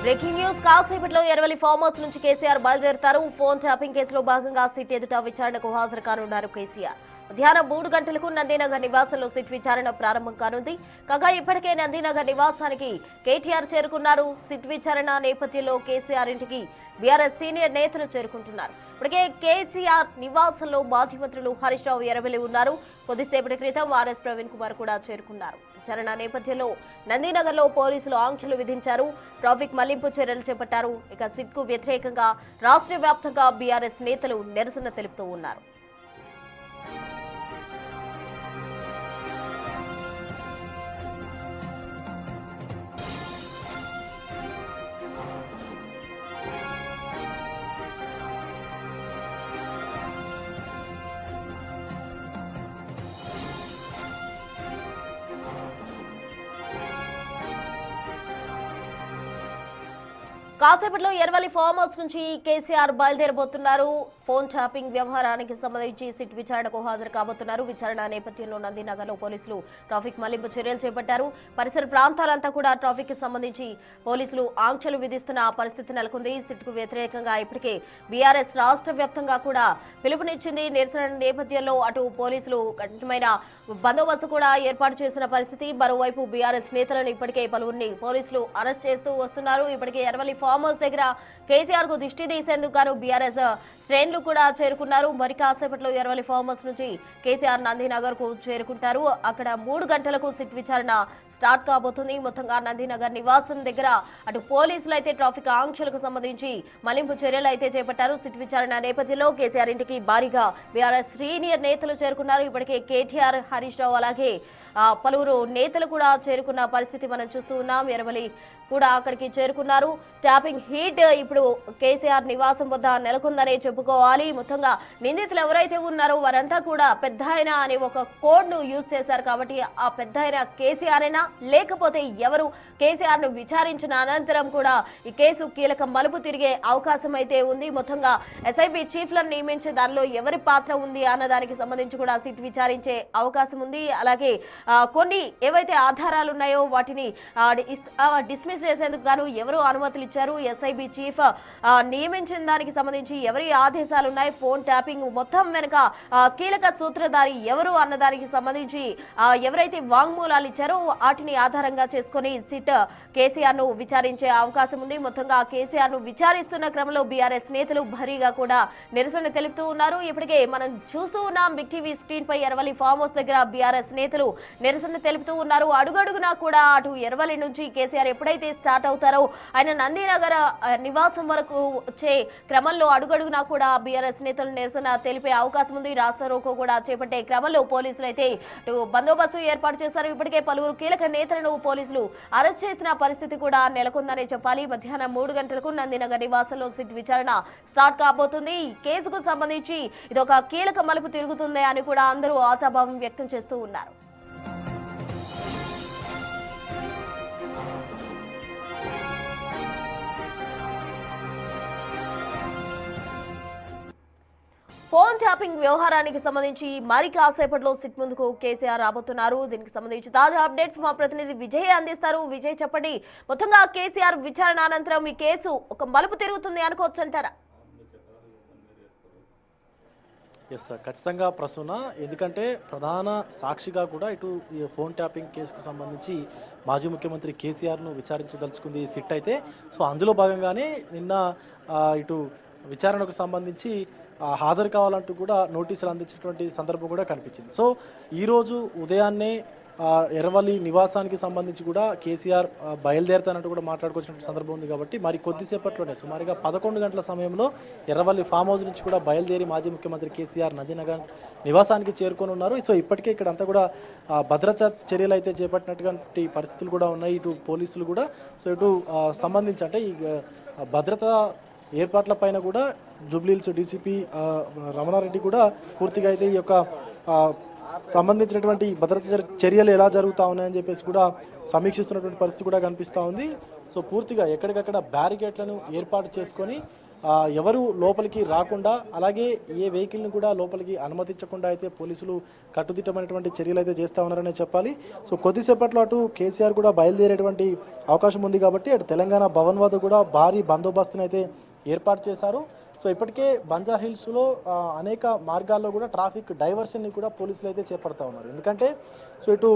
Breaking news కాసేపట్లో Erravalli farm house నుంచి కేసీఆర్ బయలుదేరుతారు. ఫోన్ ట్యాపింగ్ కేసులో భాగంగా సిట్ ఎదుట విచారణకు హాజరు కానున్నారు కేసీఆర్. మధ్యాహ్నం 3 గంటలకు నందీనగర్ నివాసంలో సిట్ విచారణ ప్రారంభం కానుంది. కాగా ఇప్పటికే నందీనగర్ నివాసానికి కేటీఆర్ చేరుకున్నారు. సిట్ విచారణ నేపథ్యంలో కేసీఆర్ ఇంటికి బీఆర్ఎస్ సీనియర్ నేతలు చేరుకుంటున్నారు. ఇప్పటికే కేసీఆర్ నివాసంలో మాజీ మంత్రులు హరీష్ రావు ఎర్రవెల్లి ఉన్నారు. కొద్దిసేపటి క్రితం ఆర్ఎస్ ప్రవీణ్ కుమార్ కూడా చేరుకున్నారు. విచారణ నేపథ్యంలో నందీనగర్ లో పోలీసులు ఆంక్షలు విధించారు. ట్రాఫిక్ మళ్లింపు చర్యలు చేపట్టారు. ఇక సిట్ కు వ్యతిరేకంగా రాష్ట్ర వ్యాప్తంగా బీఆర్ఎస్ నేతలు నిరసన తెలుపుతూ ఉన్నారు. కాసేపట్లో ఎర్రవల్లి ఫామ్ హౌస్ నుంచి కేసీఆర్ బయలుదేరబోతున్నారు. ఫోన్ ట్యాపింగ్ వ్యవహారానికి సంబంధించి సిట్ విచారణకు హాజరు కాబోతున్నారు. విచారణ నేపథ్యంలో నందీనగర్ లో పోలీసులు ట్రాఫిక్ మళ్లింపు చర్యలు చేపట్టారు. పరిసర ప్రాంతాలంతా కూడా ట్రాఫిక్ కి సంబంధించి పోలీసులు ఆంక్షలు విధిస్తున్న పరిస్థితి నెలకొంది. సిట్ కు వ్యతిరేకంగా ఇప్పటికే బీఆర్ఎస్ రాష్ట్ర వ్యాప్తంగా కూడా పిలుపునిచ్చింది. నిరసన నేపథ్యంలో అటు పోలీసులు కఠినమైన బందోబస్తు కూడా ఏర్పాటు చేసిన పరిస్థితి. మరోవైపు బీఆర్ఎస్ నేతలను ఇప్పటికే పలువురిని పోలీసులు అరెస్ట్ చేస్తూ వస్తున్నారు. ఇప్పటికే ఎర్రవల్లి ఫామ్ హౌస్ దగ్గర కేసీఆర్ కు దిష్టి తీసేందుకు గాను బీఆర్ఎస్ శ్రేణులు కూడా చేరుకున్నారు. మరి కాసేపట్లో ఎర్రవల్లి ఫామ్ హౌస్ నుంచి కేసీఆర్ నందీనగర్ కు చేరుకుంటారు. అక్కడ 3 గంటలకు సిట్ విచారణ స్టార్ట్ కాబోతుంది. మొత్తంగా నందీనగర్ నివాసం దగ్గర అటు పోలీసులు అయితే ట్రాఫిక్ ఆంక్షలకు సంబంధించి మళ్లింపు చర్యలు అయితే చేపట్టారు. సిట్ విచారణ నేపథ్యంలో కేసీఆర్ ఇంటికి భారీగా బీఆర్ఎస్ సీనియర్ నేతలు చేరుకున్నారు. ఇప్పటికే కేటీఆర్, హరీష్ రావు అలాగే పలువురు నేతలు కూడా చేరుకున్న పరిస్థితి మనం చూస్తూ ఉన్నాం. ఎర్రవల్లి కూడా అక్కడికి చేరుకున్నారు. ట్యాపింగ్ హీట్ ఇప్పుడు కేసీఆర్ నివాసం వద్ద నెలకొందనే చెప్పుకోవాలి. మొత్తంగా నిందితులు ఎవరైతే ఉన్నారో వారంతా కూడా పెద్ద ఆయన అనే ఒక కోడ్ ను యూజ్ చేశారు. కాబట్టి ఆ పెద్ద ఆయన కేసీఆర్ అయినా లేకపోతే ఎవరు కేసీఆర్ ను విచారించిన అనంతరం కూడా ఈ కేసు కీలక మలుపు తిరిగే అవకాశం అయితే ఉంది. మొత్తంగా ఎస్ఐబి చీఫ్లను నియమించే దానిలో ఎవరి పాత్ర ఉంది అన్నదానికి సంబంధించి కూడా సిట్ విచారించే అవకాశం ఉంది. అలాగే కొన్ని ఏవైతే ఆధారాలు ఉన్నాయో వాటిని డిస్మిస్ చేసేందుకు గాను ఎవరు అనుమతులు ఇచ్చారు, ఎస్ఐబి చీఫ్ నియమించిన దానికి సంబంధించి ఎవరి ఆదేశాలు ఉన్నాయి, ఫోన్ ట్యాపింగ్ మొత్తం వెనుక కీలక సూత్రధారి ఎవరు అన్నదానికి సంబంధించి ఎవరైతే వాంగ్మూలాలు ఇచ్చారో వాటిని ఆధారంగా చేసుకుని సిట్ కేసీఆర్ ను విచారించే అవకాశం ఉంది. మొత్తంగా కేసీఆర్ ను విచారిస్తున్న క్రమంలో బీఆర్ఎస్ నేతలు భారీగా కూడా నిరసన తెలుపుతూ ఉన్నారు. ఇప్పటికే మనం చూస్తూ ఉన్నాం బిగ్ టీవీ స్క్రీన్ పై ఎర్రవల్లి ఫామ్ హౌస్ దగ్గర బీఆర్ఎస్ నేతలు నిరసన తెలుపుతూ ఉన్నారు. అడుగడుగునా కూడా అటు ఎర్రవల్లి నుంచి కేసీఆర్ ఎప్పుడైతే స్టార్ట్ అవుతారో ఆయన నందీనగర్ నివాసం వరకు వచ్చే క్రమంలో అడుగడుగునా కూడా బీఆర్ఎస్ నేతలు నిరసన తెలిపే అవకాశం ఉంది. రాస్తా రోకో కూడా చేపట్టే క్రమంలో పోలీసులు అయితే బందోబస్తు ఏర్పాటు చేశారు. ఇప్పటికే పలువురు కీలక నేతలను పోలీసులు అరెస్ట్ చేసిన పరిస్థితి కూడా నెలకొందనే చెప్పాలి. మధ్యాహ్నం 3 గంటలకు నందీనగర్ నివాసంలో సిట్ విచారణ స్టార్ట్ కాబోతుంది. ఈ కేసుకు సంబంధించి ఇది ఒక కీలక మలుపు తిరుగుతుంది అని కూడా అందరూ ఆశాభావం వ్యక్తం చేస్తూ ఉన్నారు. ఫోన్ ట్యాపింగ్ వ్యవహారానికి సంబంధించి మరి కాసేపట్లో సిట్ ముందుకు కేసీఆర్ రాబోతున్నారు. దీనికి సంబంధించి తాజా అప్డేట్స్ మా ప్రతినిధి విజయ్ అందిస్తారు. విజయ్ చెప్పండి, మొత్తంగా కేసీఆర్ విచారణ అనంతరం ఈ కేసు ఒక మలుపు తిరుగుతుంది అనుకోవచ్చు అంటారా? ఎస్ ఖచ్చితంగా ప్రసూన, ఎందుకంటే ప్రధాన సాక్షిగా కూడా ఇటు ఈ ఫోన్ ట్యాపింగ్ కేసుకు సంబంధించి మాజీ ముఖ్యమంత్రి కేసీఆర్ను విచారించదలుచుకుంది సిట్ అయితే. సో అందులో భాగంగానే నిన్న ఇటు విచారణకు సంబంధించి హాజరు కావాలంటూ కూడా నోటీసులు అందించినటువంటి సందర్భం కూడా కనిపించింది. సో ఈరోజు ఉదయాన్నే ఎర్రవల్లి నివాసానికి సంబంధించి కూడా కేసీఆర్ బయలుదేరుతానంటూ కూడా మాట్లాడుకొచ్చిన సందర్భం ఉంది. కాబట్టి మరి కొద్దిసేపట్లోనే సుమారుగా 11 గంటల సమయంలో ఎర్రవల్లి ఫామ్ హౌస్ నుంచి కూడా బయలుదేరి మాజీ ముఖ్యమంత్రి కేసీఆర్ నందీనగర్ నివాసానికి చేరుకొని ఉన్నారు. సో ఇప్పటికే ఇక్కడ అంతా కూడా భద్రతా చర్యలు అయితే చేపట్టినటువంటి పరిస్థితులు కూడా ఉన్నాయి. ఇటు పోలీసులు కూడా సో ఇటు సంబంధించి అంటే ఈ భద్రతా ఏర్పాట్ల పైన కూడా జూబ్లీహిల్స్ డీసీపీ రమణారెడ్డి కూడా పూర్తిగా అయితే ఈ యొక్క సంబంధించినటువంటి భద్రతా చర్యలు ఎలా జరుగుతూ ఉన్నాయని చెప్పేసి కూడా సమీక్షిస్తున్నటువంటి పరిస్థితి కూడా కనిపిస్తూ ఉంది. సో పూర్తిగా ఎక్కడికక్కడ బ్యారికేడ్లను ఏర్పాటు చేసుకొని ఎవరు లోపలికి రాకుండా అలాగే ఏ వెహికల్ని కూడా లోపలికి అనుమతించకుండా అయితే పోలీసులు కట్టుదిట్టమైనటువంటి చర్యలు అయితే చేస్తూ ఉన్నారనే చెప్పాలి. సో కొద్దిసేపట్లో అటు కేసీఆర్ కూడా బయలుదేరేటువంటి అవకాశం ఉంది కాబట్టి అటు తెలంగాణ భవన్ వద్ద కూడా భారీ బందోబస్తుని అయితే ఏర్పాటు చేశారు. సో ఇప్పటికే బంజారా హిల్స్లో అనేక మార్గాల్లో కూడా ట్రాఫిక్ డైవర్షన్ని కూడా పోలీసులు అయితే చేపడతా ఉన్నారు. ఎందుకంటే సో ఇటు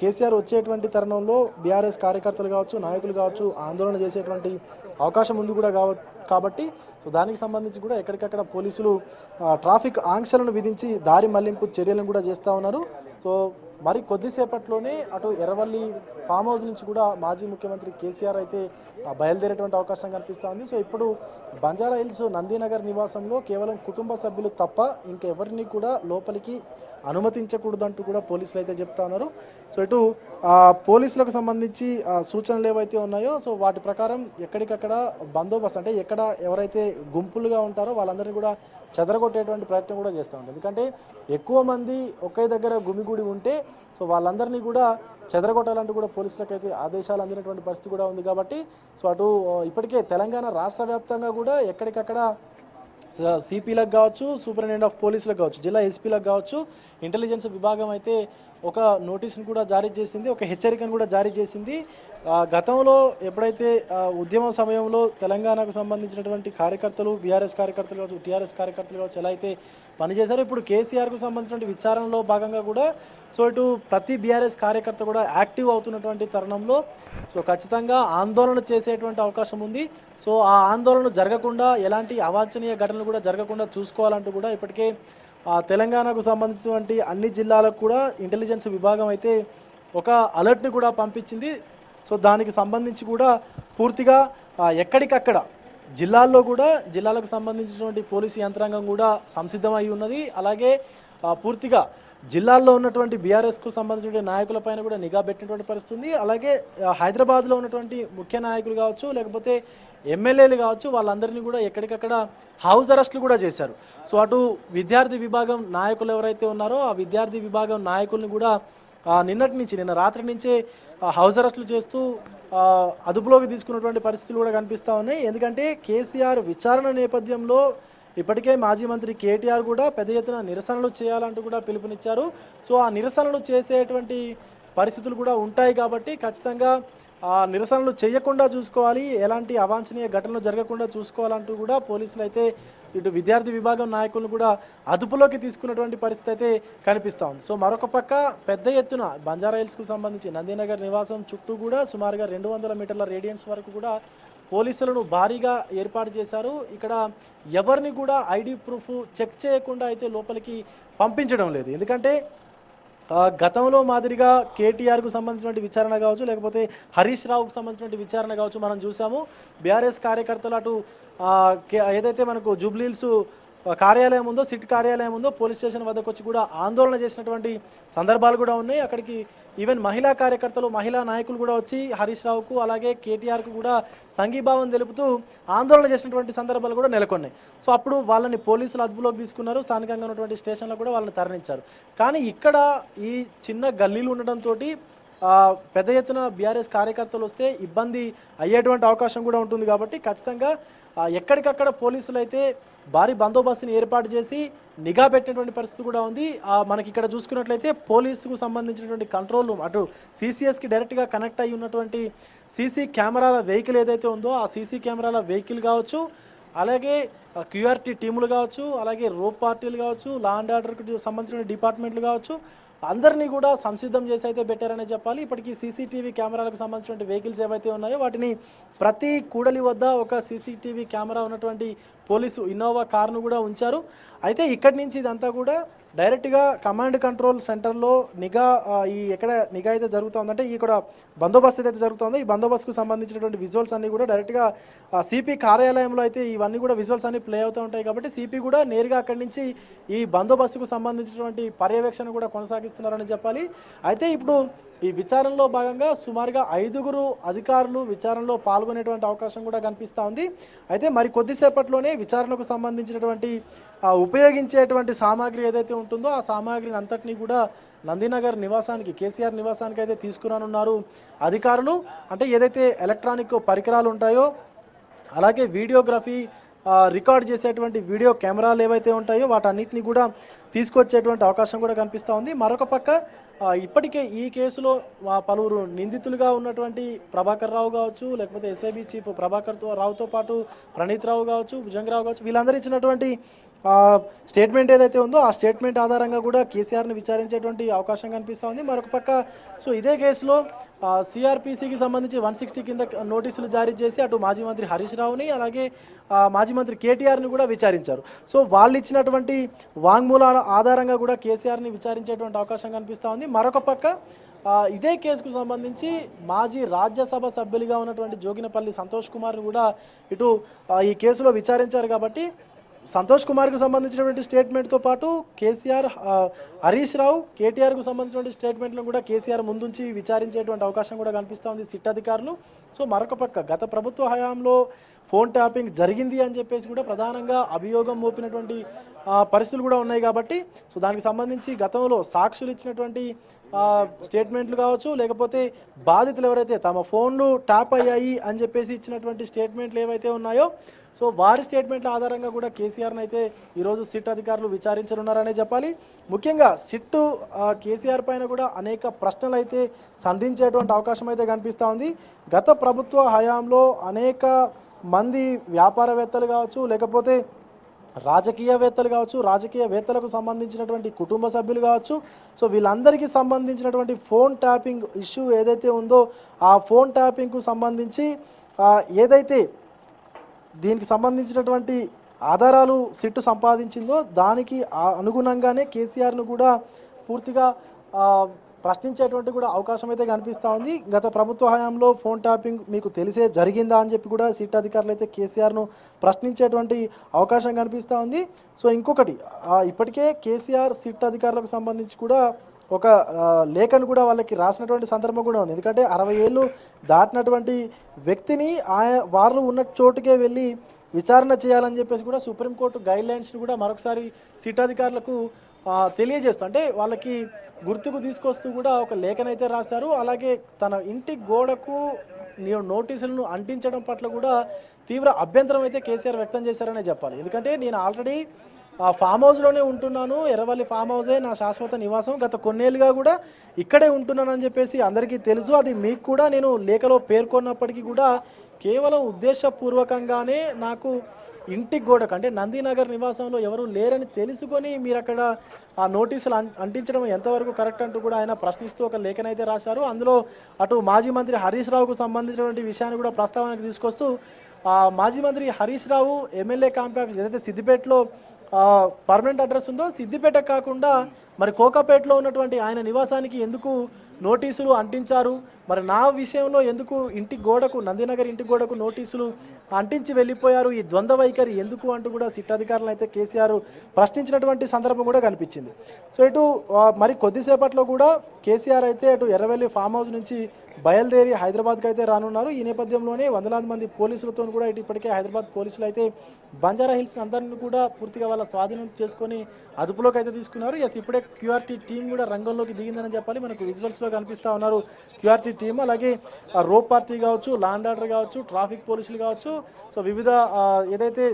కేసీఆర్ వచ్చేటువంటి తరుణంలో బీఆర్ఎస్ కార్యకర్తలు కావచ్చు, నాయకులు కావచ్చు ఆందోళన చేసేటువంటి అవకాశం ఉంది కూడా కాబట్టి సో దానికి సంబంధించి కూడా ఎక్కడికక్కడ పోలీసులు ట్రాఫిక్ ఆంక్షలను విధించి దారి మళ్లింపు చర్యలను కూడా చేస్తూ ఉన్నారు. సో మరి కొద్దిసేపట్లోనే అటు ఎర్రవల్లి ఫామ్ హౌస్ నుంచి కూడా మాజీ ముఖ్యమంత్రి కేసీఆర్ అయితే బయలుదేరేటువంటి అవకాశం కనిపిస్తూ ఉంది. సో ఇప్పుడు బంజారా హిల్స్ నందీనగర్ నివాసంలో కేవలం కుటుంబ సభ్యులు తప్ప ఇంకెవరిని కూడా లోపలికి అనుమతించకూడదంటూ కూడా పోలీసులు అయితే చెప్తా ఉన్నారు. సో ఇటు పోలీసులకు సంబంధించి సూచనలు ఏవైతే ఉన్నాయో సో వాటి ప్రకారం ఎక్కడికక్కడ బందోబస్తు అంటే ఎక్కడ ఎవరైతే గుంపులుగా ఉంటారో వాళ్ళందరినీ కూడా చెదరగొట్టేటువంటి ప్రయత్నం కూడా చేస్తూ ఉంటారు. ఎందుకంటే ఎక్కువ మంది ఒకే దగ్గర గుమిగూడి ఉంటే సో వాళ్ళందరినీ కూడా చెదరగొట్టాలంటూ కూడా పోలీసులకు అయితే ఆదేశాలు అందినటువంటి పరిస్థితి కూడా ఉంది కాబట్టి సో అటు ఇప్పటికే తెలంగాణ రాష్ట్ర వ్యాప్తంగా కూడా ఎక్కడికక్కడ సిపిలకు కావచ్చు, సూపరింటెండెంట్ ఆఫ్ పోలీసులకు కావచ్చు, జిల్లా ఎస్పీలకు కావచ్చు ఇంటెలిజెన్స్ విభాగం అయితే ఒక నోటీసును కూడా జారీ చేసింది, ఒక హెచ్చరికను కూడా జారీ చేసింది. గతంలో ఎప్పుడైతే ఉద్యమం సమయంలో తెలంగాణకు సంబంధించినటువంటి కార్యకర్తలు బీఆర్ఎస్ కార్యకర్తలు కావచ్చు, టీఆర్ఎస్ కార్యకర్తలు కావచ్చు ఎలా అయితే పనిచేశారో ఇప్పుడు కేసీఆర్కు సంబంధించినటువంటి విచారణలో భాగంగా కూడా సో ఇటు ప్రతి బీఆర్ఎస్ కార్యకర్త కూడా యాక్టివ్ అవుతున్నటువంటి తరుణంలో సో ఖచ్చితంగా ఆందోళన చేసేటువంటి అవకాశం ఉంది. సో ఆ ఆందోళన జరగకుండా ఎలాంటి అవాంఛనీయ ఘటనలు కూడా జరగకుండా చూసుకోవాలంటూ కూడా ఇప్పటికే తెలంగాణకు సంబంధించినటువంటి అన్ని జిల్లాలకు కూడా ఇంటెలిజెన్స్ విభాగం అయితే ఒక అలర్ట్ని కూడా పంపించింది. సో దానికి సంబంధించి కూడా పూర్తిగా ఎక్కడికక్కడ జిల్లాల్లో కూడా జిల్లాలకు సంబంధించినటువంటి పోలీసు యంత్రాంగం కూడా సంసిద్ధమై ఉన్నది. అలాగే పూర్తిగా జిల్లాల్లో ఉన్నటువంటి బీఆర్ఎస్కు సంబంధించిన నాయకులపైన కూడా నిఘా పెట్టినటువంటి పరిస్థితి ఉంది. అలాగే హైదరాబాద్లో ఉన్నటువంటి ముఖ్య నాయకులు కావచ్చు లేకపోతే ఎమ్మెల్యేలు కావచ్చు వాళ్ళందరినీ కూడా ఎక్కడికక్కడ హౌస్ అరెస్టులు కూడా చేశారు. సో అటు విద్యార్థి విభాగం నాయకులు ఎవరైతే ఉన్నారో ఆ విద్యార్థి విభాగం నాయకుల్ని కూడా నిన్న రాత్రి నుంచే హౌస్ అరెస్టులు చేస్తూ అదుపులోకి తీసుకున్నటువంటి పరిస్థితులు కూడా కనిపిస్తూ ఉన్నాయి. ఎందుకంటే కేసీఆర్ విచారణ నేపథ్యంలో ఇప్పటికే మాజీ మంత్రి కేటీఆర్ కూడా పెద్ద ఎత్తున నిరసనలు చేయాలంటూ కూడా పిలుపునిచ్చారు. సో ఆ నిరసనలు చేసేటువంటి పరిస్థితులు కూడా ఉంటాయి కాబట్టి ఖచ్చితంగా నిరసనలు చేయకుండా చూసుకోవాలి, ఎలాంటి అవాంఛనీయ ఘటనలు జరగకుండా చూసుకోవాలంటూ కూడా పోలీసులు అయితే ఇటు విద్యార్థి విభాగం నాయకులను కూడా అదుపులోకి తీసుకున్నటువంటి పరిస్థితి అయితే కనిపిస్తూ ఉంది. సో మరొక పక్క పెద్ద ఎత్తున బంజారా హిల్స్కు సంబంధించి నందీనగర్ నివాసం చుట్టూ కూడా సుమారుగా 200 మీటర్ల రేడియన్స్ వరకు కూడా పోలీసులను భారీగా ఏర్పాటు చేశారు. ఇక్కడ ఎవరిని కూడా ఐడి ప్రూఫ్ చెక్ చేయకుండా అయితే లోపలికి పంపించడం లేదు. ఎందుకంటే గతంలో మాదిరిగా కేటీఆర్కు సంబంధించినటువంటి విచారణ కావచ్చు లేకపోతే హరీష్ రావుకు సంబంధించినటువంటి విచారణ కావచ్చు మనం చూసాము. బీఆర్ఎస్ కార్యకర్తలు అటు ఏదైతే మనకు జూబ్లీహిల్స్ కార్యాలయం ఉందో సిట్ కార్యాలయం ఉందో పోలీస్ స్టేషన్ వద్దకు వచ్చి కూడా ఆందోళన చేసినటువంటి సందర్భాలు కూడా ఉన్నాయి. అక్కడికి ఈవెన్ మహిళా కార్యకర్తలు మహిళా నాయకులు కూడా వచ్చి హరీష్ రావుకు అలాగే కేటీఆర్కు కూడా సంఘీభావం తెలుపుతూ ఆందోళన చేసినటువంటి సందర్భాలు కూడా నెలకొన్నాయి. సో అప్పుడు వాళ్ళని పోలీసులు అదుపులోకి తీసుకున్నారు, స్థానికంగా ఉన్నటువంటి స్టేషన్లో కూడా వాళ్ళని తరలించారు. కానీ ఇక్కడ ఈ చిన్న గల్లీలు ఉండడంతో పెద్ద ఎత్తున బీఆర్ఎస్ కార్యకర్తలు వస్తే ఇబ్బంది అయ్యేటువంటి అవకాశం కూడా ఉంటుంది. కాబట్టి ఖచ్చితంగా ఎక్కడికక్కడ పోలీసులు అయితే భారీ బందోబస్తుని ఏర్పాటు చేసి నిఘా పెట్టినటువంటి పరిస్థితి కూడా ఉంది. మనకి ఇక్కడ చూసుకున్నట్లయితే పోలీసుకు సంబంధించినటువంటి కంట్రోల్ రూమ్ అటు సిసిఎస్కి డైరెక్ట్గా కనెక్ట్ అయ్యి ఉన్నటువంటి సీసీ కెమెరాల వెహికల్ ఏదైతే ఉందో ఆ సీసీ కెమెరాల వెహికల్ కావచ్చు, అలాగే క్యూఆర్టీ టీములు కావచ్చు, అలాగే రోప్ పార్టీలు కావచ్చు, లా అండ్ ఆర్డర్కి సంబంధించిన డిపార్ట్మెంట్లు కావచ్చు అందరినీ కూడా సంసిద్ధం చేసి అయితే పెట్టారనే చెప్పాలి. ఇప్పటికీ సీసీటీవీ కెమెరాలకు సంబంధించిన వెహికల్స్ ఏవైతే ఉన్నాయో వాటిని ప్రతి కూడలి వద్ద ఒక సీసీటీవీ కెమెరా ఉన్నటువంటి పోలీసు ఇన్నోవా కార్ను కూడా ఉంచారు. అయితే ఇక్కడి నుంచి ఇదంతా కూడా డైరెక్ట్గా కమాండ్ కంట్రోల్ సెంటర్లో నిఘా ఎక్కడ నిఘా అయితే జరుగుతుందంటే ఇక్కడ బందోబస్తు అయితే జరుగుతుందో ఈ బందోబస్తుకు సంబంధించినటువంటి విజువల్స్ అన్నీ కూడా డైరెక్ట్గా సిపి కార్యాలయంలో అయితే ఇవన్నీ కూడా విజువల్స్ అన్ని ప్లే అవుతూ ఉంటాయి. కాబట్టి సిపి కూడా నేరుగా అక్కడి నుంచి ఈ బందోబస్తుకు సంబంధించినటువంటి పర్యవేక్షణ కూడా కొనసాగిస్తున్నారని చెప్పాలి. అయితే ఇప్పుడు ఈ విచారణలో భాగంగా సుమారుగా 5 అధికారులు విచారణలో పాల్గొనేటువంటి అవకాశం కూడా కనిపిస్తూ ఉంది. అయితే మరి కొద్దిసేపట్లోనే విచారణకు సంబంధించినటువంటి ఉపయోగించేటువంటి సామాగ్రి ఏదైతే ఉంటుందో ఆ సామాగ్రిని అంతటినీ కూడా నందీనగర్ నివాసానికి కేసీఆర్ నివాసానికి అయితే తీసుకురానున్నారు అధికారులు. అంటే ఏదైతే ఎలక్ట్రానిక్ పరికరాలు ఉంటాయో అలాగే వీడియోగ్రఫీ రికార్డ్ చేసేటువంటి వీడియో కెమెరాలు ఏవైతే ఉంటాయో వాటన్నిటిని కూడా తీసుకొచ్చేటువంటి అవకాశం కూడా కనిపిస్తూ ఉంది. మరొక పక్క ఇప్పటికే ఈ కేసులో పలువురు నిందితులుగా ఉన్నటువంటి ప్రభాకర్ రావు కావచ్చు, లేకపోతే ఎస్ఐబి చీఫ్ ప్రభాకర్ రావుతో పాటు ప్రణీత్ రావు కావచ్చు, భుజంగరావు కావచ్చు, వీళ్ళందరూ ఇచ్చినటువంటి స్టేట్మెంట్ ఏదైతే ఉందో ఆ స్టేట్మెంట్ ఆధారంగా కూడా కేసీఆర్ని విచారించేటువంటి అవకాశం కనిపిస్తూ ఉంది. మరొక పక్క సో ఇదే కేసులో సిఆర్పిసికి సంబంధించి 160 కింద నోటీసులు జారీ చేసి అటు మాజీ మంత్రి హరీష్ రావుని అలాగే మాజీ మంత్రి కేటీఆర్ని కూడా విచారించారు. సో వాళ్ళు ఇచ్చినటువంటి వాంగ్మూలాల ఆధారంగా కూడా కేసీఆర్ని విచారించేటువంటి అవకాశం కనిపిస్తూ ఉంది. మరొక పక్క ఇదే కేసుకు సంబంధించి మాజీ రాజ్యసభ సభ్యులుగా ఉన్నటువంటి జోగినపల్లి సంతోష్ కుమార్ని కూడా ఇటు ఈ కేసులో విచారించారు. కాబట్టి సంతోష్ కుమార్కు సంబంధించినటువంటి స్టేట్మెంట్తో పాటు కేసీఆర్, హరీష్ రావు, కేటీఆర్కు సంబంధించినటువంటి స్టేట్మెంట్లను కూడా కేసీఆర్ ముందుంచి విచారించేటువంటి అవకాశం కూడా కనిపిస్తూ ఉంది సిట్ అధికారులు. సో మరొక పక్క గత ప్రభుత్వ హయాంలో ఫోన్ ట్యాపింగ్ జరిగింది అని చెప్పేసి కూడా ప్రధానంగా అభియోగం మోపినటువంటి పరిస్థితులు కూడా ఉన్నాయి. కాబట్టి సో దానికి సంబంధించి గతంలో సాక్షులు ఇచ్చినటువంటి స్టేట్మెంట్లు కావచ్చు, లేకపోతే బాధితులు ఎవరైతే తమ ఫోన్లు ట్యాప్ అయ్యాయి అని చెప్పేసి ఇచ్చినటువంటి స్టేట్మెంట్లు ఏవైతే ఉన్నాయో సో వారి స్టేట్మెంట్ల ఆధారంగా కూడా కేసీఆర్ని అయితే ఈరోజు సిట్ అధికారులు విచారించనున్నారనే చెప్పాలి. ముఖ్యంగా సిట్టు కేసీఆర్ పైన కూడా అనేక ప్రశ్నలు అయితే సంధించేటువంటి అవకాశం అయితే కనిపిస్తూ ఉంది. గత ప్రభుత్వ హయాంలో అనేక మంది వ్యాపారవేత్తలు కావచ్చు, లేకపోతే రాజకీయవేత్తలు కావచ్చు, రాజకీయవేత్తలకు సంబంధించినటువంటి కుటుంబ సభ్యులు కావచ్చు, సో వీళ్ళందరికీ సంబంధించినటువంటి ఫోన్ ట్యాపింగ్ ఇష్యూ ఏదైతే ఉందో ఆ ఫోన్ ట్యాపింగ్కు సంబంధించి ఏదైతే దీనికి సంబంధించినటువంటి ఆధారాలు సిట్టు సంపాదించిందో దానికి అనుగుణంగానే కేసీఆర్ను కూడా పూర్తిగా ప్రశ్నించేటువంటి కూడా అవకాశం అయితే కనిపిస్తూ ఉంది. గత ప్రభుత్వ హయాంలో ఫోన్ ట్యాపింగ్ మీకు తెలిసే జరిగిందా అని చెప్పి కూడా సిట్ అధికారులు అయితే కేసీఆర్ను ప్రశ్నించేటువంటి అవకాశం కనిపిస్తూ ఉంది. సో ఇంకొకటి ఇప్పటికే కేసీఆర్ సిట్ అధికారులకు సంబంధించి కూడా ఒక లేఖను కూడా వాళ్ళకి రాసినటువంటి సందర్భం కూడా ఉంది. ఎందుకంటే 60 ఏళ్ళు దాటినటువంటి వ్యక్తిని వారు ఉన్న చోటుకే వెళ్ళి విచారణ చేయాలని చెప్పేసి కూడా సుప్రీంకోర్టు గైడ్లైన్స్ని కూడా మరొకసారి సిట్ అధికారులకు తెలియజేస్తూ అంటే వాళ్ళకి గుర్తుకు తీసుకొస్తూ కూడా ఒక లేఖనైతే రాశారు. అలాగే తన ఇంటి గోడకు నోటీసులను అంటించడం పట్ల కూడా తీవ్ర అభ్యంతరం అయితే కేసీఆర్ వ్యక్తం చేశారనే చెప్పాలి. ఎందుకంటే నేను ఆల్రెడీ ఫామ్ హౌస్లోనే ఉంటున్నాను, ఎర్రవల్లి ఫామ్ హౌసే నా శాశ్వత నివాసం, గత కొన్నేళ్ళుగా కూడా ఇక్కడే ఉంటున్నానని చెప్పేసి అందరికీ తెలుసు. అది మీకు కూడా నేను లేఖలో పేర్కొన్నప్పటికీ కూడా కేవలం ఉద్దేశపూర్వకంగానే నాకు ఇంటి గోడకు అంటే నందినగర్ నివాసంలో ఎవరు లేరని తెలుసుకొని మీరు అక్కడ ఆ నోటీసులు అంటించడం ఎంతవరకు కరెక్ట్ అంటూ కూడా ఆయన ప్రశ్నిస్తూ ఒక లేఖనైతే రాశారు. అందులో అటు మాజీ మంత్రి హరీష్ రావుకు సంబంధించినటువంటి విషయాన్ని కూడా ప్రస్తావనకు తీసుకొస్తూ మాజీ మంత్రి Harish Rao MLA camp office ఏదైతే సిద్దిపేటలో పర్మనెంట్ అడ్రస్ ఉందో సిద్దిపేట కాకుండా మరి కోకాపేటలో ఉన్నటువంటి ఆయన నివాసానికి ఎందుకు నోటీసులు అంటించారు, మరి నా విషయంలో ఎందుకు ఇంటి గోడకు నందినగర్ ఇంటి గోడకు నోటీసులు అంటించి వెళ్ళిపోయారు, ఈ ద్వంద్వ వైఖరి ఎందుకు అంటూ కూడా సిట్ అధికారులు అయితే కేసీఆర్ ప్రశ్నించినటువంటి సందర్భం కూడా కనిపించింది. సో ఇటు మరి కొద్దిసేపట్లో కూడా కేసీఆర్ అయితే అటు ఎర్రవెల్లి ఫామ్ హౌస్ నుంచి బయలుదేరి హైదరాబాద్కి అయితే రానున్నారు. ఈ నేపథ్యంలోనే వందలాది మంది పోలీసులతో కూడా ఇటు ఇప్పటికే హైదరాబాద్ పోలీసులు అయితే బంజారా హిల్స్ అందరినీ కూడా పూర్తిగా వాళ్ళ స్వాధీనం చేసుకొని అదుపులోకి అయితే తీసుకున్నారు. ఎస్ ఇప్పుడే క్యూఆర్టీ టీం కూడా రంగంలోకి దిగిందని చెప్పాలి. మనకు విజువల్స్లో కనిపిస్తూ ఉన్నారు క్యూఆర్టీ టీం, అలాగే రోప్ పార్టీ కావచ్చు, లాండ్ ఆర్డర్ కావచ్చు, ట్రాఫిక్ పోలీసులు కావచ్చు, సో వివిధ ఏదైతే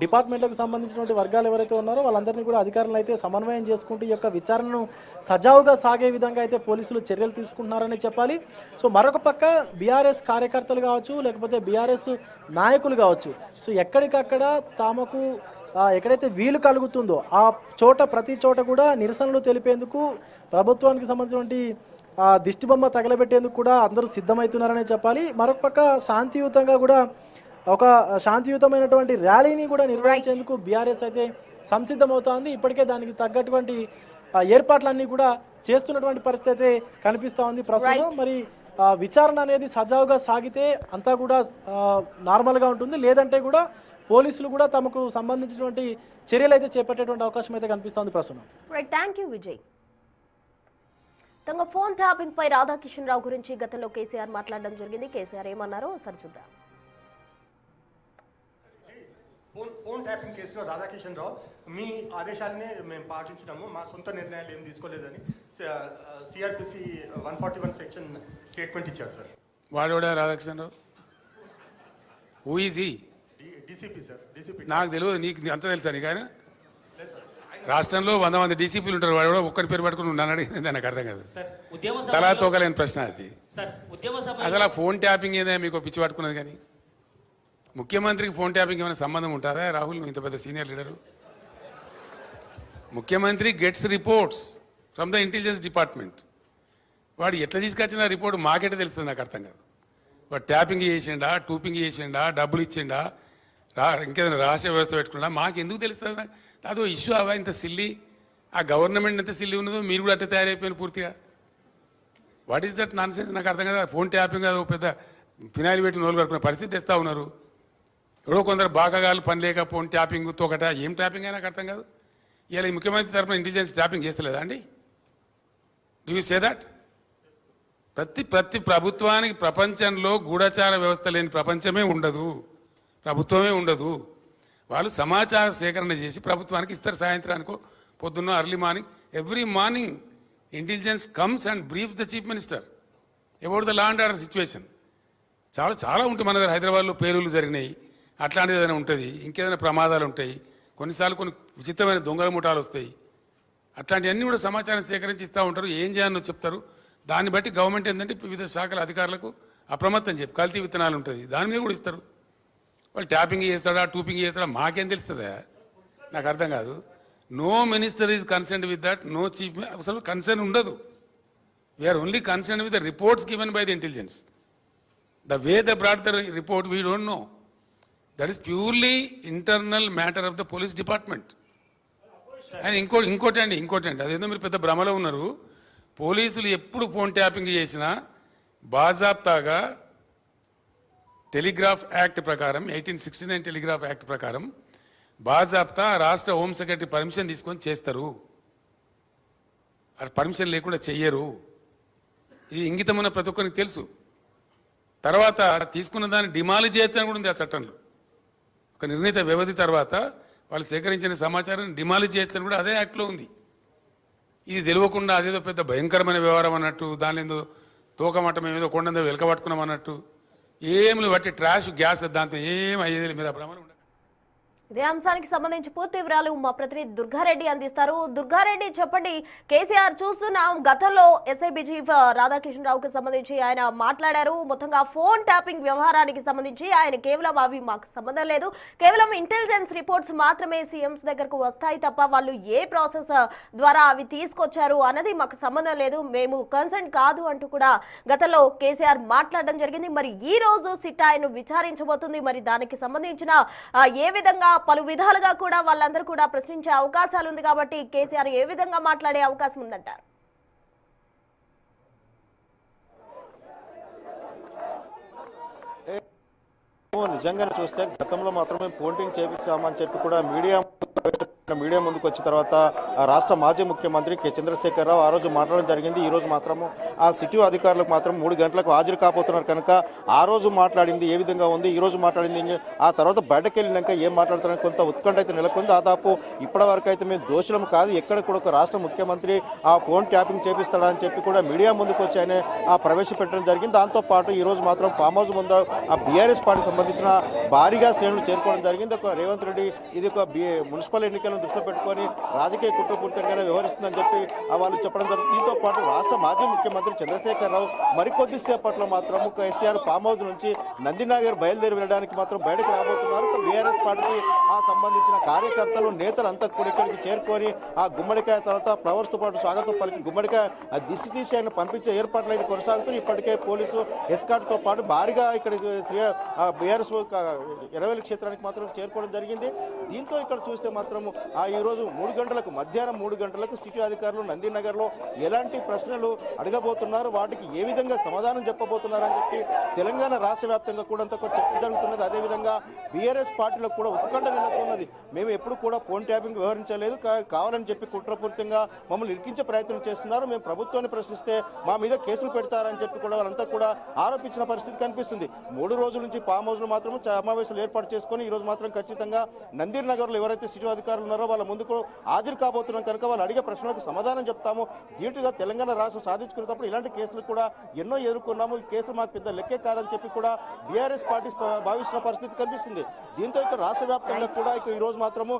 డిపార్ట్మెంట్లకు సంబంధించినటువంటి వర్గాలు ఎవరైతే ఉన్నారో వాళ్ళందరినీ కూడా అధికారులు అయితే సమన్వయం చేసుకుంటూ ఈ యొక్క విచారణను సజావుగా సాగే విధంగా అయితే పోలీసులు చర్యలు తీసుకుంటున్నారని చెప్పాలి. సో మరొక పక్క బీఆర్ఎస్ కార్యకర్తలు కావచ్చు, లేకపోతే బీఆర్ఎస్ నాయకులు కావచ్చు, సో ఎక్కడికక్కడ తమకు ఎక్కడైతే వీలు కలుగుతుందో ఆ చోట ప్రతి చోట కూడా నిరసనలు తెలిపేందుకు ప్రభుత్వానికి సంబంధించినటువంటి దిష్టిబొమ్మ తగలబెట్టేందుకు కూడా అందరూ సిద్ధమవుతున్నారనే చెప్పాలి. మరొక పక్క శాంతియుతంగా కూడా ఒక శాంతియుతమైనటువంటి ర్యాలీని కూడా నిర్వహించేందుకు బీఆర్ఎస్ అయితే సంసిద్ధమవుతోంది. ఇప్పటికే దానికి తగ్గటువంటి ఏర్పాట్లన్నీ కూడా చేస్తున్నటువంటి పరిస్థితి అయితే కనిపిస్తూ ఉంది ప్రస్తుతం. మరి విచారణ అనేది సజావుగా సాగితే అంతా కూడా నార్మల్గా ఉంటుంది, లేదంటే కూడా పోలీసులు కూడా తమకు సంబంధించినటువంటి చర్యలు అయితే చేపట్టేటువంటి అవకాశం అయితే కనిపిస్తుంది ప్రస్తుతం. Thank you Vijay. తమ ఫోన్ ట్యాపింగ్ పై రాధాకిషన్ రావు గురించి గతంలో కేసీఆర్ మాట్లాడడం జరిగింది. కేసీఆర్ ఏమన్నారో ఒకసారి చూద్దాం. ఫోన్ ట్యాపింగ్ కేసులో రాధాకిషన్ రావు మీ ఆదేశాలనే మేము పాటించినాము, మా సొంత నిర్ణయాలు ఏం తీసుకోలేదని సిఆర్పిసి 141 సెక్షన్ స్టేట్మెంట్ ఇచ్చారు సార్. వాడోడా Radhakishan Rao? Who is he? DCP sir, DCP. నాకు తెలియదు, నీకు అంత తెలుసా నీకు? ఆయన రాష్ట్రంలో 100 మంది డీసీపీలు ఉంటారు, వాడు కూడా ఒక్కరి పేరు పట్టుకుని ఉన్నాను అడిగింది, నాకు అర్థం కాదు. తలా తోకలేని ప్రశ్న అది. అసలు ఆ ఫోన్ ట్యాపింగ్ ఏదో మీకు పిచ్చి పట్టుకున్నది. కానీ ముఖ్యమంత్రికి ఫోన్ ట్యాపింగ్ ఏమైనా సంబంధం ఉంటుందా? రాహుల్, నువ్వు ఇంత పెద్ద సీనియర్ లీడరు. ముఖ్యమంత్రి gets reports from the intelligence department. వాడు ఎట్లా తీసుకొచ్చిన రిపోర్ట్ మాకెట్లా తెలుస్తుంది? నాకు అర్థం కాదు. వాడు ట్యాపింగ్ చేసిండా, టూపింగ్ చేసిండా, డబ్బులు ఇచ్చిండా, ఇంకేదైనా రహస్య వ్యవస్థ పెట్టుకున్నా మాకు ఎందుకు తెలుస్తుంది? అదో ఇష్యూ అవా ఇంత సిల్లి? ఆ గవర్నమెంట్ ఎంత సిల్లి ఉన్నదో మీరు కూడా అట్లా తయారైపోయిన పూర్తిగా. What is that non sense? నాకు అర్థం కదా. ఫోన్ ట్యాపింగ్ అది పెద్ద ఫినాయిల్ పెట్టి నోలు కడుపుకునే పరిస్థితి తెస్తూ ఉన్నారు. ఎవడో కొందరు బాగాగాలు పని లేక ఫోన్ ట్యాపింగ్ తోకట ఏం ట్యాపింగ్ అయినా నాకు అర్థం కాదు. ఇలా ఈ ముఖ్యమంత్రి తరఫున ఇంటెలిజెన్స్ ట్యాపింగ్ చేస్తలేదా అండి? Do you say that? ప్రతి ప్రభుత్వానికి ప్రపంచంలో గూఢచార వ్యవస్థ లేని ప్రపంచమే ఉండదు, ప్రభుత్వమే ఉండదు. వాళ్ళు సమాచార సేకరణ చేసి ప్రభుత్వానికి ఇస్తారు. సాయంత్రానికో పొద్దున్న early morning, every morning intelligence comes and brief the chief minister about the law and order situation. చాలా ఉంటాయి మన దగ్గర. హైదరాబాద్లో పేలుళ్ళు జరిగినాయి, అట్లాంటిది ఏదైనా ఉంటుంది, ఇంకేదైనా ప్రమాదాలు ఉంటాయి, కొన్నిసార్లు కొన్ని విచిత్రమైన దొంగల ముఠాలు వస్తాయి. అట్లాంటివన్నీ కూడా సమాచారం సేకరించి ఇస్తూ ఉంటారు. ఏం చేయాలో చెప్తారు. దాన్ని బట్టి గవర్నమెంట్ ఏంటంటే వివిధ శాఖల అధికారులకు అప్రమత్తం చెప్పి కల్తీ విత్తనాలు ఉంటుంది, దాని మీద కూడా ఇస్తారు. వాళ్ళు ట్యాపింగ్ చేస్తాడా, టూపింగ్ చేస్తాడా మాకేం తెలుస్తుందా? నాకు అర్థం కాదు. No minister is concerned with that, no chief. అసలు కన్సర్న్ ఉండదు. We are only concerned with the reports given by the intelligence. The way the brought the report we don't know. That is purely internal matter of the police department. And ఇంకోటి అండి, అదేదో మీరు పెద్ద భ్రమలో ఉన్నారు. పోలీసులు ఎప్పుడు ఫోన్ ట్యాపింగ్ చేసినా బాజాప్తాగా టెలిగ్రాఫ్ యాక్ట్ ప్రకారం, 1869 టెలిగ్రాఫ్ యాక్ట్ ప్రకారం బాజాప్తా రాష్ట్ర హోమ్ సెక్రటరీ పర్మిషన్ తీసుకొని చేస్తారు. అది పర్మిషన్ లేకుండా చెయ్యరు. ఇది ఇంగితమైన ప్రతి ఒక్కరికి తెలుసు. తర్వాత తీసుకున్న దాన్ని డిమాలిజ్ చేయొచ్చని కూడా ఉంది ఆ చట్టంలో. ఒక నిర్ణీత వ్యవధి తర్వాత వాళ్ళు సేకరించిన సమాచారాన్ని డిమాలిజ్ చేయొచ్చని కూడా అదే యాక్ట్లో ఉంది. ఇది తెలియకుండా అదేదో పెద్ద భయంకరమైన వ్యవహారం అన్నట్టు, దాని ఏదో తోకమట్టం ఏదో కొండందో వెలకబట్టుకున్నాం అన్నట్టు ఏమి బట్టి ట్రాష్ గ్యాస్ దాంతో ఏం అయ్యేది. మీరు ఆ భ్రమలు. ఇదే అంశానికి సంబంధించి పూర్తి వివరాలు మా ప్రతినిధి దుర్గారెడ్డి అందిస్తారు. దుర్గారెడ్డి, చెప్పండి. కేసీఆర్ చూస్తున్నాం, గతంలో ఎస్ఐబి చీఫ్ రాధాకిషన్ రావుకి సంబంధించి ఆయన మాట్లాడారు. మొత్తంగా ఫోన్ ట్యాపింగ్ వ్యవహారానికి సంబంధించి ఆయన కేవలం అవి మాకు సంబంధం లేదు, కేవలం ఇంటెలిజెన్స్ రిపోర్ట్స్ మాత్రమే సీఎంస్ దగ్గరకు వస్తాయి తప్ప వాళ్ళు ఏ ప్రాసెస్ ద్వారా అవి తీసుకొచ్చారు అన్నది మాకు సంబంధం లేదు, మేము కన్సర్న్ కాదు అంటూ కూడా గతంలో కేసీఆర్ మాట్లాడడం జరిగింది. మరి ఈ రోజు సిట్ ఆయన్ను విచారించబోతుంది. మరి దానికి సంబంధించిన ఏ విధంగా పలు విధాలుగా కూడా వాళ్ళందరూ కూడా ప్రశ్నించే అవకాశాలు ఉంది. కాబట్టి కేసీఆర్ ఏ విధంగా మాట్లాడే అవకాశం ఉందంటారు? నిజంగానే చూస్తే గతంలో మాత్రమే ఫోన్టింగ్ చేపించామని చెప్పి కూడా మీడియా ముందుకు వచ్చిన తర్వాత రాష్ట్ర మాజీ ముఖ్యమంత్రి కె చంద్రశేఖరరావు ఆ రోజు మాట్లాడడం జరిగింది. ఈ రోజు మాత్రము ఆ సిటీ అధికారులకు మాత్రం 3 గంటలకు హాజరు కాబోతున్నారు కనుక ఆ రోజు మాట్లాడింది ఏ విధంగా ఉంది, ఈ రోజు మాట్లాడింది, ఆ తర్వాత బయటకు వెళ్ళినాక ఏం మాట్లాడుతారని కొంత ఉత్కంఠ అయితే నెలకొంది. దాదాపు ఇప్పటి వరకు అయితే మేము దోషులం కాదు, ఎక్కడ కూడా ఒక రాష్ట్ర ముఖ్యమంత్రి ఆ ఫోన్ ట్యాపింగ్ చేపిస్తాడా అని చెప్పి కూడా మీడియా ముందుకు వచ్చి ఆయన ప్రవేశపెట్టడం జరిగింది. దాంతోపాటు ఈ రోజు మాత్రం ఫామ్ హౌస్ ముందు ఆ బీఆర్ఎస్ పార్టీకి సంబంధించిన భారీగా శ్రేణులు చేరుకోవడం జరిగింది. ఒక రేవంత్ రెడ్డి ఇది ఒక మున్సిపల్ ఎన్నికలను దృష్టిలో పెట్టుకొని రాజకీయ కుట్రపూరితంగానే వ్యవహరిస్తుందని చెప్పి వాళ్ళు చెప్పడం జరుగుతుంది. దీంతో పాటు రాష్ట్ర మాజీ ముఖ్యమంత్రి చంద్రశేఖరరావు మరికొద్ది సేపట్లో మాత్రం కేసీఆర్ ఫామ్ హౌస్ నుంచి నందినగర్ బయలుదేరి వెళ్ళడానికి మాత్రం బయటకు రాబోతున్నారు. బీఆర్ఎస్ పార్టీకి ఆ సంబంధించిన కార్యకర్తలు నేతలు అంతా కూడా ఇక్కడికి చేరుకొని ఆ గుమ్మడికాయ తర్వాత ఫ్లవర్స్తో పాటు స్వాగతం పలికి గుమ్మడికాయ దిష్టి తీసి ఆయన పంపించే ఏర్పాట్లు అయితే కొనసాగుతున్నాయి. ఇప్పటికే పోలీసు ఎస్కార్ట్తో పాటు భారీగా ఇక్కడ బీఆర్ఎస్ 20 క్షేత్రానికి మాత్రం చేరుకోవడం జరిగింది. దీంతో ఇక్కడ చూస్తే మాత్రం ఈ రోజు 3 గంటలకు మధ్యాహ్నం 3 గంటలకు సిటీ అధికారులు నందినగర్లో ఎలాంటి ప్రశ్నలు అడగబోతున్నారు, వాటికి ఏ విధంగా సమాధానం చెప్పబోతున్నారని చెప్పి తెలంగాణ రాష్ట్ర వ్యాప్తంగా కూడా అంత చర్చ జరుగుతున్నది. అదేవిధంగా బీఆర్ఎస్ పార్టీలో కూడా ఉత్కంఠ నెలకొన్నది. మేము ఎప్పుడు కూడా ఫోన్ ట్యాపింగ్ వ్యవహరించలేదు, కావాలని చెప్పి కుట్రపూరితంగా మమ్మల్ని ఇరికించే ప్రయత్నం చేస్తున్నారు, మేము ప్రభుత్వాన్ని ప్రశ్నిస్తే మా మీద కేసులు పెడతారని చెప్పి కూడా వాళ్ళంతా కూడా ఆరోపించిన పరిస్థితి కనిపిస్తుంది. 3 రోజుల నుంచి ఫామ్ హౌస్లో మాత్రం సమావేశాలు ఏర్పాటు చేసుకొని ఈ రోజు మాత్రం ఖచ్చితంగా నందినగర్లో ఎవరైతే సిటీ అధికారులు ఉన్నారో వాళ్ళ ముందుకు హాజరు కాబోతున్నాం కనుక వాళ్ళు అడిగే ప్రశ్నలకు సమాధానం చెప్తాము. ధీటుగా తెలంగాణ రాష్ట్రం సాధించుకునేటప్పుడు ఇలాంటి కేసులు కూడా ఎన్నో ఎదుర్కొన్నాము. ఈ కేసులు మాకు పెద్ద లెక్కే కాదని చెప్పి కూడా బీఆర్ఎస్ పార్టీ భావిస్తున్న పరిస్థితి కనిపిస్తుంది. దీంతో ఇక రాష్ట్ర వ్యాప్తంగా కూడా ఇక ఈ రోజు మాత్రము